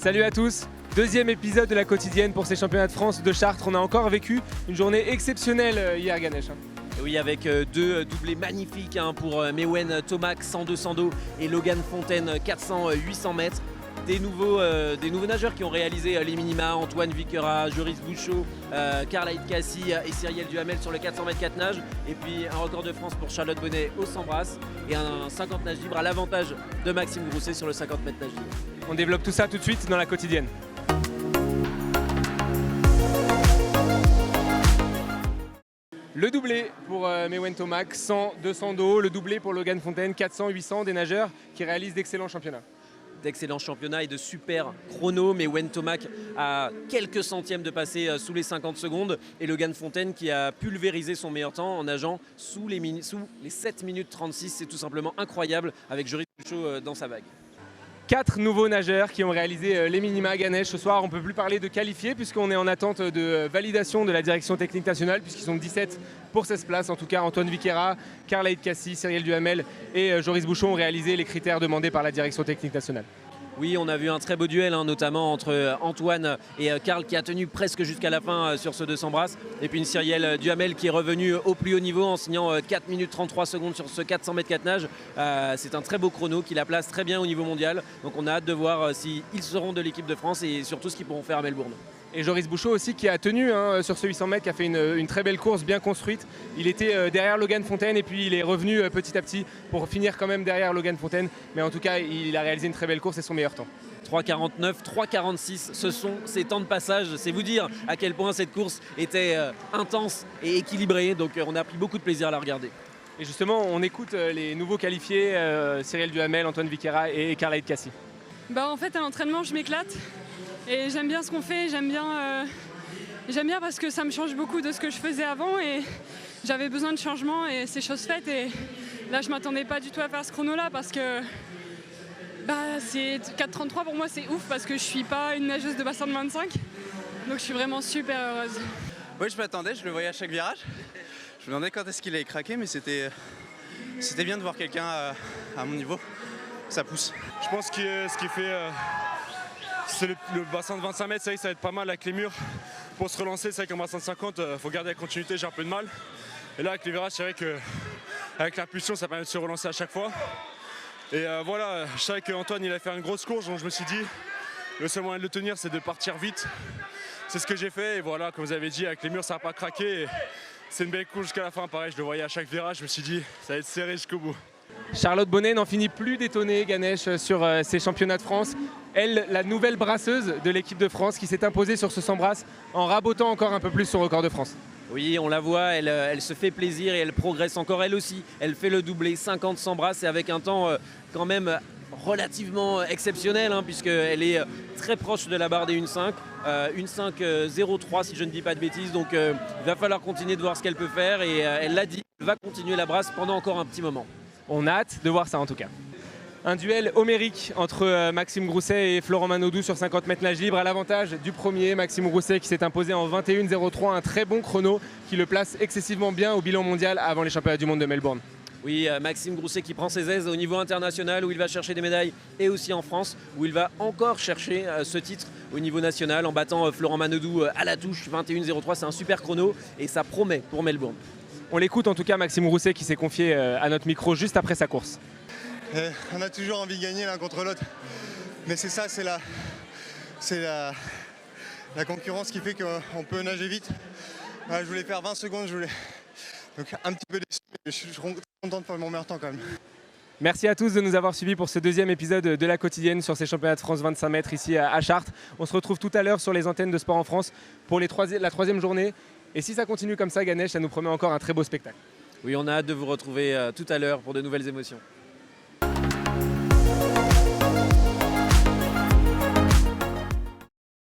Salut à tous, deuxième épisode de la quotidienne pour ces championnats de France de Chartres. On a encore vécu une journée exceptionnelle hier, Ganesh. Oui, avec deux doublés magnifiques pour Mewen Tomac 100-200 dos et Logan Fontaine 400-800 mètres. Des nouveaux nageurs qui ont réalisé les minima, Antoine Viquera, Joris Bouchot, Carla Cassie et Cyrielle Duhamel sur le 400 mètres 4 nages. Et puis un record de France pour Charlotte Bonnet au 100 brasses et un 50 nages libre à l'avantage de Maxime Grousset sur le 50 mètres nage libre. On développe tout ça tout de suite dans la quotidienne. Le doublé pour Mewen Tomac, 100-200 dos. Le doublé pour Logan Fontaine, 400-800, des nageurs qui réalisent d'excellents championnats. D'excellents championnats et de super chronos. Mewen Tomac a quelques centièmes de passer sous les 50 secondes. Et Logan Fontaine qui a pulvérisé son meilleur temps en nageant sous les 7 minutes 36. C'est tout simplement incroyable avec Joris Bouchot dans sa vague. 4 nouveaux nageurs qui ont réalisé les minima à Ganesh. Ce soir, on ne peut plus parler de qualifiés puisqu'on est en attente de validation de la direction technique nationale puisqu'ils sont 17 pour 16 places. En tout cas, Antoine Viquera, Carla Cassie, Cyrielle Duhamel et Joris Bouchot ont réalisé les critères demandés par la direction technique nationale. Oui, on a vu un très beau duel, notamment entre Antoine et Carl qui a tenu presque jusqu'à la fin sur ce 200 brasses. Et puis une Cyrielle Duhamel qui est revenue au plus haut niveau en signant 4 minutes 33 secondes sur ce 400 mètres 4 nages. C'est un très beau chrono qui la place très bien au niveau mondial. Donc on a hâte de voir s'ils seront de l'équipe de France et surtout ce qu'ils pourront faire à Melbourne. Et Joris Bouchot aussi qui a tenu sur ce 800 mètres, qui a fait une très belle course bien construite. Il était derrière Logan Fontaine et puis il est revenu petit à petit pour finir quand même derrière Logan Fontaine. Mais en tout cas, il a réalisé une très belle course et son meilleur temps. 3,49, 3,46, ce sont ces temps de passage. C'est vous dire à quel point cette course était intense et équilibrée. Donc on a pris beaucoup de plaisir à la regarder. Et justement, on écoute les nouveaux qualifiés, Cyrielle Duhamel, Antoine Viquera et Carla Cassie. En fait, à l'entraînement, je m'éclate. Et j'aime bien ce qu'on fait, j'aime bien parce que ça me change beaucoup de ce que je faisais avant et j'avais besoin de changement et c'est chose faite. Et là, je ne m'attendais pas du tout à faire ce chrono-là parce que c'est 4,33 pour moi, c'est ouf parce que je ne suis pas une nageuse de bassin de 25. Donc je suis vraiment super heureuse. Oui, je m'attendais, je le voyais à chaque virage. Je me demandais quand est-ce qu'il allait craquer, mais c'était bien de voir quelqu'un à mon niveau. Ça pousse. Je pense que ce qui fait... c'est le bassin de 25 mètres, ça va être pas mal avec les murs. Pour se relancer, c'est vrai qu'en bassin de 50, il faut garder la continuité, j'ai un peu de mal. Et là, avec les virages, c'est vrai qu'avec l'impulsion, ça permet de se relancer à chaque fois. Et voilà, je savais qu'Antoine, il a fait une grosse course, donc je me suis dit, le seul moyen de le tenir, c'est de partir vite. C'est ce que j'ai fait, et voilà, comme vous avez dit, avec les murs, ça n'a pas craqué. C'est une belle course jusqu'à la fin, pareil, je le voyais à chaque virage, je me suis dit, ça va être serré jusqu'au bout. Charlotte Bonnet n'en finit plus d'étonner Ganesh sur ces championnats de France. Elle, la nouvelle brasseuse de l'équipe de France qui s'est imposée sur ce 100 brasses en rabotant encore un peu plus son record de France. Oui, on la voit, elle se fait plaisir et elle progresse encore elle aussi. Elle fait le doublé 50-100 brasses et avec un temps quand même relativement exceptionnel puisqu'elle est très proche de la barre des 1,5. 1,5-0,3 si je ne dis pas de bêtises. Donc il va falloir continuer de voir ce qu'elle peut faire et elle l'a dit, elle va continuer la brasse pendant encore un petit moment. On a hâte de voir ça en tout cas. Un duel homérique entre Maxime Grousset et Florent Manodou sur 50 mètres nage libre à l'avantage du premier, Maxime Grousset qui s'est imposé en 21,03, un très bon chrono qui le place excessivement bien au bilan mondial avant les championnats du monde de Melbourne. Oui, Maxime Grousset qui prend ses aises au niveau international où il va chercher des médailles et aussi en France où il va encore chercher ce titre au niveau national en battant Florent Manodou à la touche 21,03. C'est un super chrono et ça promet pour Melbourne. On l'écoute en tout cas, Maxime Grousset qui s'est confié à notre micro juste après sa course. On a toujours envie de gagner l'un contre l'autre. Mais c'est ça, c'est la concurrence qui fait qu'on peut nager vite. Je voulais faire 20 secondes, donc un petit peu déçu, mais je suis content de faire mon meilleur temps quand même. Merci à tous de nous avoir suivis pour ce deuxième épisode de la quotidienne sur ces championnats de France 25 mètres ici à Chartres. On se retrouve tout à l'heure sur les antennes de Sport en France pour la troisième journée. Et si ça continue comme ça, Ganesh, ça nous promet encore un très beau spectacle. Oui, on a hâte de vous retrouver tout à l'heure pour de nouvelles émotions.